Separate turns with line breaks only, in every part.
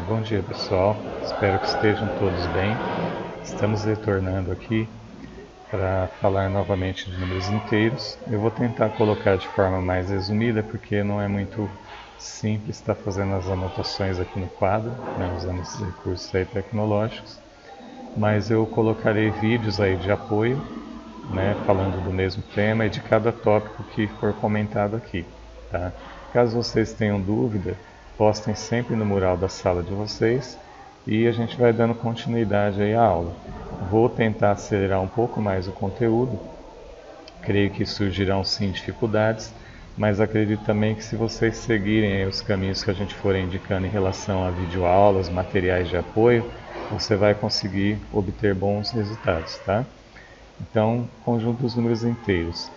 Bom dia pessoal, espero que estejam todos bem. Estamos retornando aqui para falar novamente de números inteiros. Eu vou tentar colocar de forma mais resumida porque não é muito simples estar fazendo as anotações aqui no quadro, né, usando esses recursos aí tecnológicos. Mas eu colocarei vídeos aí de apoio, né, falando do mesmo tema e de cada tópico que for comentado aqui. Tá? Caso vocês tenham dúvida, postem sempre no mural da sala de vocês e a gente vai dando continuidade aí à aula. Vou tentar acelerar um pouco mais o conteúdo, creio que surgirão sim dificuldades, mas acredito também que se vocês seguirem os caminhos que a gente for indicando em relação a videoaulas, materiais de apoio, você vai conseguir obter bons resultados, tá? Então, conjunto dos números inteiros.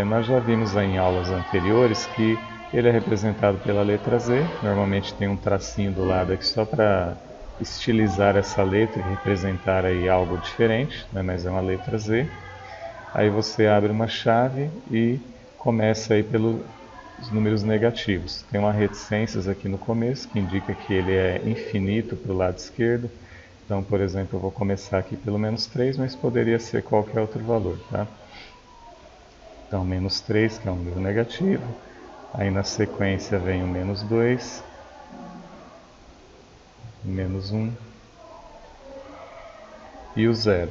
Nós já vimos em aulas anteriores que ele é representado pela letra Z, normalmente tem um tracinho do lado aqui só para estilizar essa letra e representar aí algo diferente, né, mas é uma letra Z. Aí você abre uma chave e começa aí pelos números negativos. Tem uma reticências aqui no começo que indica que ele é infinito para o lado esquerdo. Então, por exemplo, eu vou começar aqui pelo menos 3, mas poderia ser qualquer outro valor, tá? Então, menos 3, que é um número negativo. Aí na sequência vem o menos 2, menos 1 e o 0.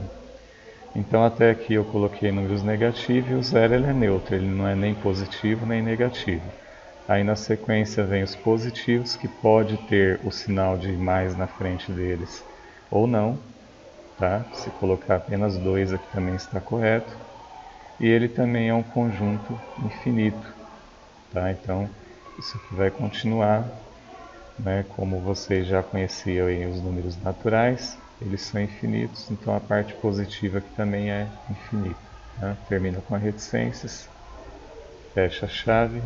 Então até aqui eu coloquei números negativos e o 0 ele é neutro, ele não é nem positivo nem negativo. Aí na sequência vem os positivos, que pode ter o sinal de mais na frente deles ou não, tá? Se colocar apenas 2 aqui também está correto. E ele também é um conjunto infinito, tá? Então isso aqui vai continuar, né? Como vocês já conheciam aí os números naturais, eles são infinitos, então a parte positiva aqui também é infinita, tá? Termina com a reticências, fecha a chave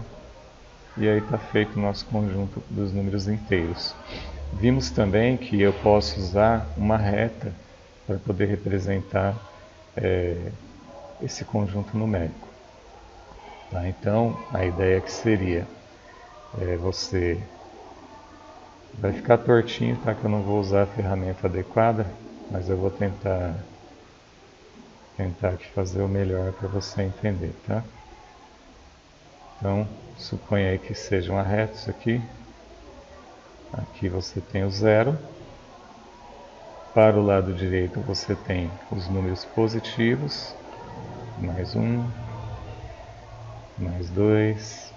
e aí está feito o nosso conjunto dos números inteiros. Vimos também que eu posso usar uma reta para poder representar esse conjunto numérico. Tá? Então, a ideia que seria, você vai ficar tortinho, tá? Que eu não vou usar a ferramenta adequada, mas eu vou tentar aqui fazer o melhor para você entender, tá? Então, suponha aí que seja uma reta isso aqui. Aqui você tem o 0. Para o lado direito você tem os números positivos, mais 1, mais 2,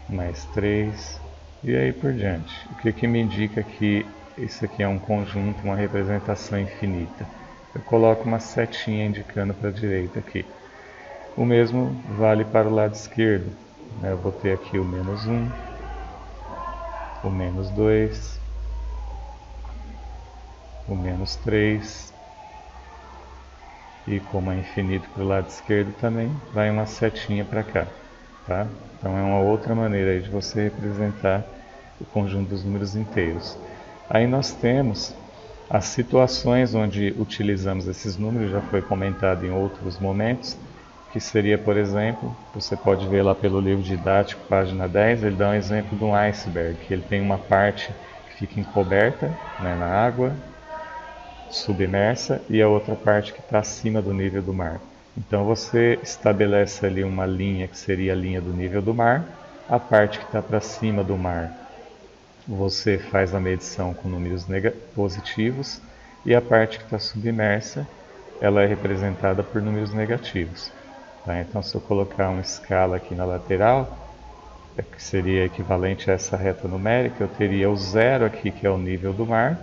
mais 3 e aí por diante. O que me indica que isso aqui é um conjunto, uma representação infinita? Eu coloco uma setinha indicando para a direita aqui. O mesmo vale para o lado esquerdo. Eu vou ter aqui o menos 1, o menos 2, o menos 3 e como é infinito para o lado esquerdo também, vai uma setinha para cá. Tá? Então é uma outra maneira aí de você representar o conjunto dos números inteiros. Aí nós temos as situações onde utilizamos esses números, já foi comentado em outros momentos, que seria, por exemplo, você pode ver lá pelo livro didático, página 10, ele dá um exemplo de um iceberg, que ele tem uma parte que fica encoberta, né, na água, submersa, e a outra parte que está acima do nível do mar. Então você estabelece ali uma linha que seria a linha do nível do mar, a parte que está para cima do mar você faz a medição com números positivos e a parte que está submersa ela é representada por números negativos. Tá? Então se eu colocar uma escala aqui na lateral, que seria equivalente a essa reta numérica, eu teria o 0 aqui que é o nível do mar,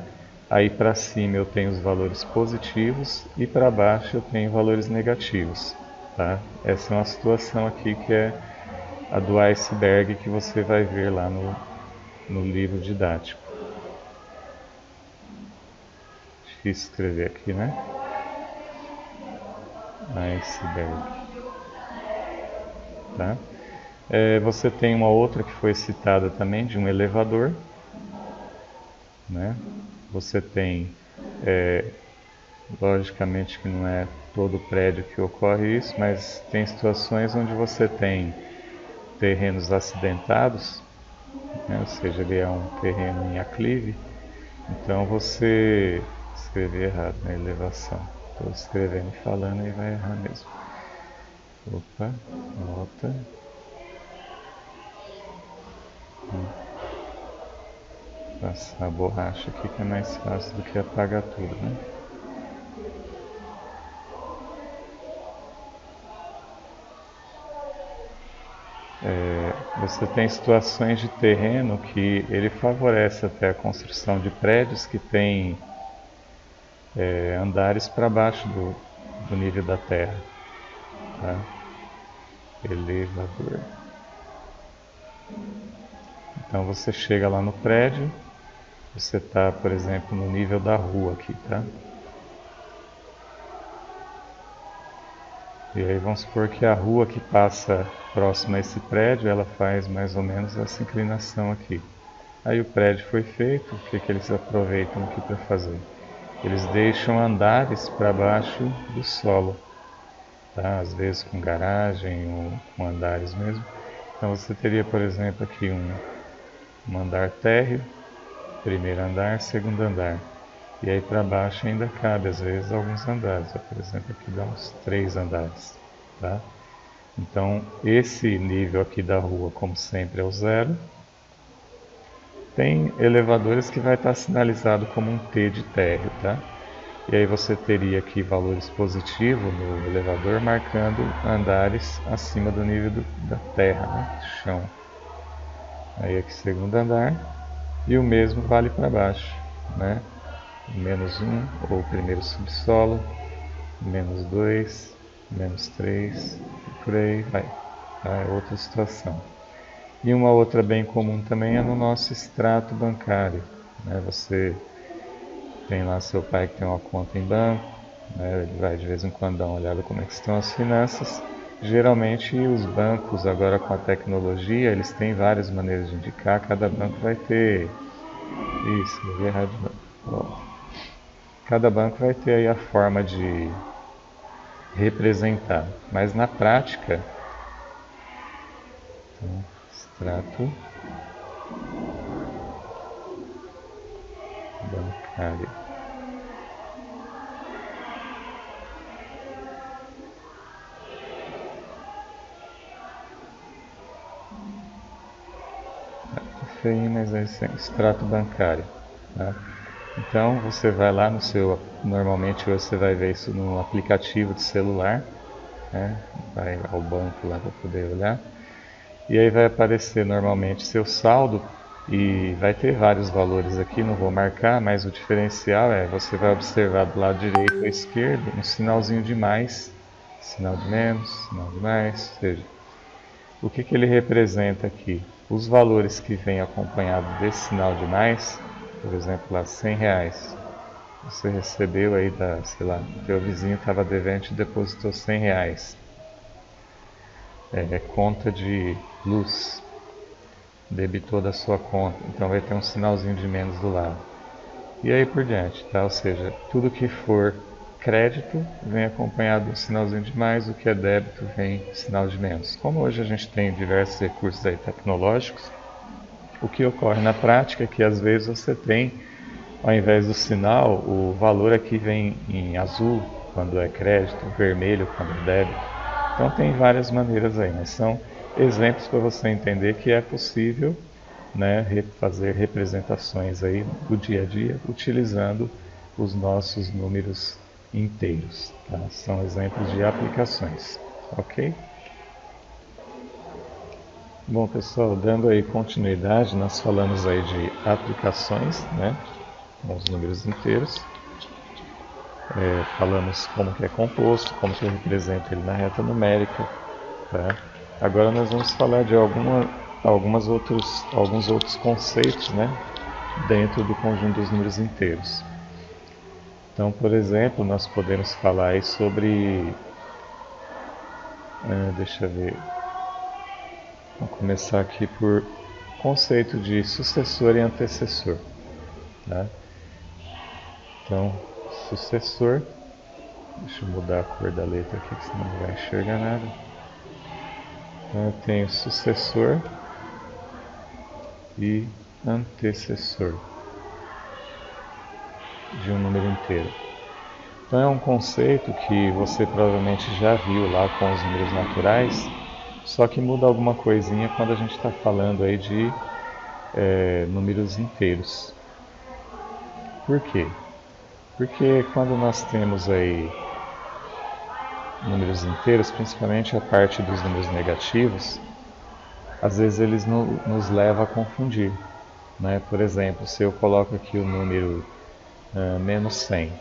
aí para cima eu tenho os valores positivos e para baixo eu tenho valores negativos. Tá? Essa é uma situação aqui que é a do iceberg que você vai ver lá no livro didático. Difícil escrever aqui, né? Iceberg. Tá? Você tem uma outra que foi citada também, de um elevador. Né? Você tem, logicamente que não é todo prédio que ocorre isso, mas tem situações onde você tem terrenos acidentados, né? Ou seja, ele é um terreno em aclive, então você escrevi errado na elevação. Estou escrevendo e falando e vai errar mesmo. Opa, volta. Passar a borracha aqui que é mais fácil do que apagar tudo, né? Você tem situações de terreno que ele favorece até a construção de prédios que têm andares para baixo do nível da terra. Tá? Elevador. Então você chega lá no prédio, você está, por exemplo, no nível da rua aqui, tá? E aí vamos supor que a rua que passa próxima a esse prédio, ela faz mais ou menos essa inclinação aqui. Aí o prédio foi feito, o que, que eles aproveitam aqui para fazer? Eles deixam andares para baixo do solo, tá? Às vezes com garagem ou com andares mesmo. Então você teria, por exemplo, aqui um andar térreo, primeiro andar, segundo andar. E aí para baixo ainda cabe, às vezes, alguns andares. Por exemplo, aqui dá uns 3 andares. Tá? Então, esse nível aqui da rua, como sempre, é o zero. Tem elevadores que vai estar sinalizado como um T de térreo. Tá? E aí você teria aqui valores positivos no elevador, marcando andares acima do nível da terra, né? Chão. Aí aqui segundo andar. E o mesmo vale para baixo, né? -1, ou primeiro subsolo, -2, -3, e por aí vai. Tá? É outra situação. E uma outra bem comum também é no nosso extrato bancário. Né? Você tem lá seu pai que tem uma conta em banco, né? Ele vai de vez em quando dar uma olhada como é que estão as finanças. Geralmente os bancos agora com a tecnologia, eles têm várias maneiras de indicar, cada banco vai ter... Isso, eu vi errado de novo. Cada banco vai ter aí a forma de representar, mas na prática, então, extrato bancário. Feio, mas é extrato bancário. Tá? Então você vai lá no seu, normalmente você vai ver isso no aplicativo de celular, né? Vai ao banco lá para poder olhar, e aí vai aparecer normalmente seu saldo e vai ter vários valores aqui, não vou marcar, mas o diferencial é você vai observar do lado direito ou esquerdo um sinalzinho de mais, sinal de menos, sinal de mais, ou seja, o que, que ele representa aqui? Os valores que vêm acompanhado desse sinal de mais, por exemplo, lá R$100, você recebeu aí da, sei lá, teu vizinho estava devendo e depositou R$100. Conta de luz, debitou da sua conta, então vai ter um sinalzinho de menos do lado. E aí por diante, tá? Ou seja, tudo que for crédito vem acompanhado de um sinalzinho de mais, o que é débito vem sinal de menos. Como hoje a gente tem diversos recursos aí tecnológicos, o que ocorre na prática é que às vezes você tem, ao invés do sinal, o valor aqui vem em azul quando é crédito, vermelho quando é débito. Então tem várias maneiras aí, mas são exemplos para você entender que é possível, né, fazer representações aí do dia a dia utilizando os nossos números inteiros. Tá? São exemplos de aplicações, ok? Bom pessoal, dando aí continuidade, nós falamos aí de aplicações, né, com os números inteiros. Falamos como que é composto, como que representa ele na reta numérica. Tá? Agora nós vamos falar de alguns outros conceitos, né, dentro do conjunto dos números inteiros. Então, por exemplo, nós podemos falar aí sobre... deixa eu ver... Vamos começar aqui por conceito de sucessor e antecessor. Tá? Então, sucessor... Deixa eu mudar a cor da letra aqui, senão não vai enxergar nada. Então eu tenho sucessor e antecessor de um número inteiro. Então é um conceito que você provavelmente já viu lá com os números naturais, só que muda alguma coisinha quando a gente está falando aí de números inteiros. Por quê? Porque quando nós temos aí números inteiros, principalmente a parte dos números negativos, às vezes eles nos levam a confundir. Né? Por exemplo, se eu coloco aqui o número menos 100,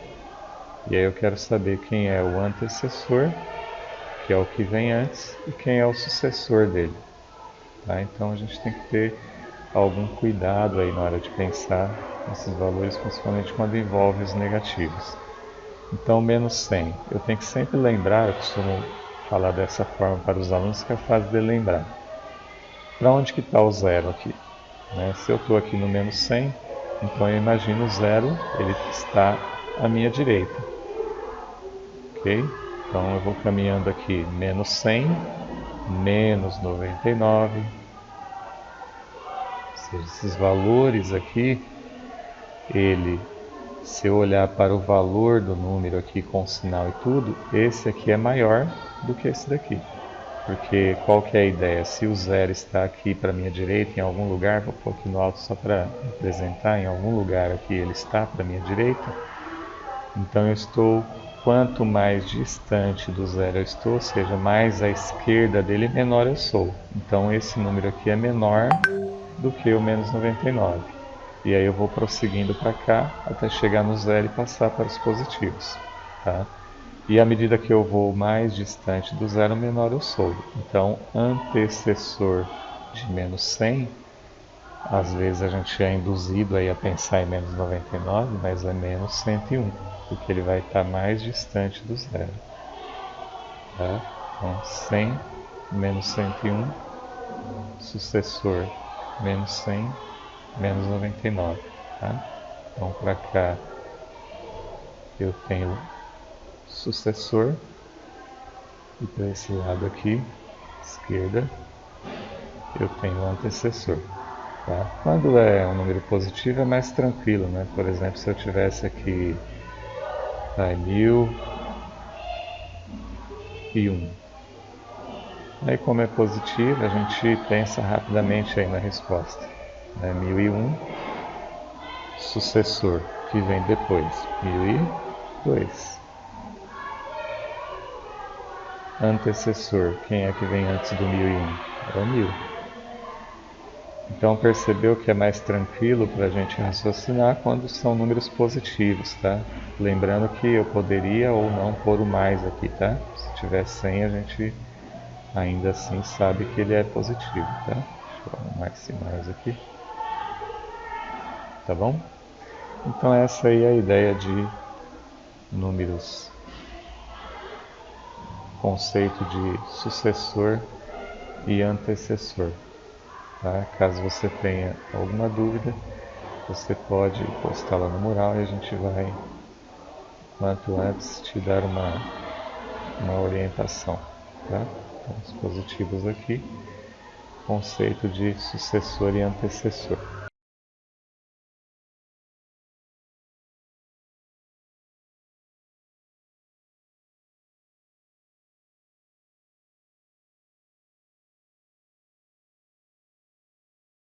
e aí eu quero saber quem é o antecessor, que é o que vem antes, e quem é o sucessor dele. Tá? Então a gente tem que ter algum cuidado aí na hora de pensar nesses valores, principalmente quando envolve os negativos. Então, menos 100. Eu tenho que sempre lembrar, eu costumo falar dessa forma para os alunos, que é fácil de lembrar. Para onde que está o zero aqui? Né? Se eu estou aqui no menos 100, então eu imagino o zero, ele está à minha direita. Ok? Então eu vou caminhando aqui, menos 100, menos 99. Ou seja, esses valores aqui, se eu olhar para o valor do número aqui com o sinal e tudo, esse aqui é maior do que esse daqui. Porque qual que é a ideia? Se o zero está aqui para a minha direita, em algum lugar, vou pôr aqui no alto só para apresentar, em algum lugar aqui ele está para a minha direita, então eu estou, quanto mais distante do zero eu estou, ou seja, mais à esquerda dele, menor eu sou. Então esse número aqui é menor do que o menos 99. E aí eu vou prosseguindo para cá até chegar no zero e passar para os positivos. Tá? E à medida que eu vou mais distante do zero, menor eu sou. Então, antecessor de menos 100, às vezes a gente é induzido aí a pensar em menos 99, mas é menos 101, porque ele vai estar mais distante do zero. Tá? Então, 100 menos 101, sucessor menos 100, menos 99. Tá? Então, para cá eu tenho sucessor, e para esse lado aqui, esquerda, eu tenho antecessor. Tá? Quando é um número positivo é mais tranquilo, né? Por exemplo, se eu tivesse aqui 1001. Aí como é positivo, a gente pensa rapidamente aí na resposta. 1001, sucessor, que vem depois, 1002. Antecessor, quem é que vem antes do 1001? É o 1000. Então percebeu que é mais tranquilo para a gente raciocinar quando são números positivos, tá? Lembrando que eu poderia ou não pôr o mais aqui, tá? Se tiver 100, a gente ainda assim sabe que ele é positivo, tá? Deixa eu arrumar esse mais aqui. Tá bom? Então essa aí é a ideia de números, conceito de sucessor e antecessor. Tá? Caso você tenha alguma dúvida, você pode postar lá no mural e a gente vai, quanto antes, te dar uma orientação. Tá? Então, os positivos aqui, conceito de sucessor e antecessor.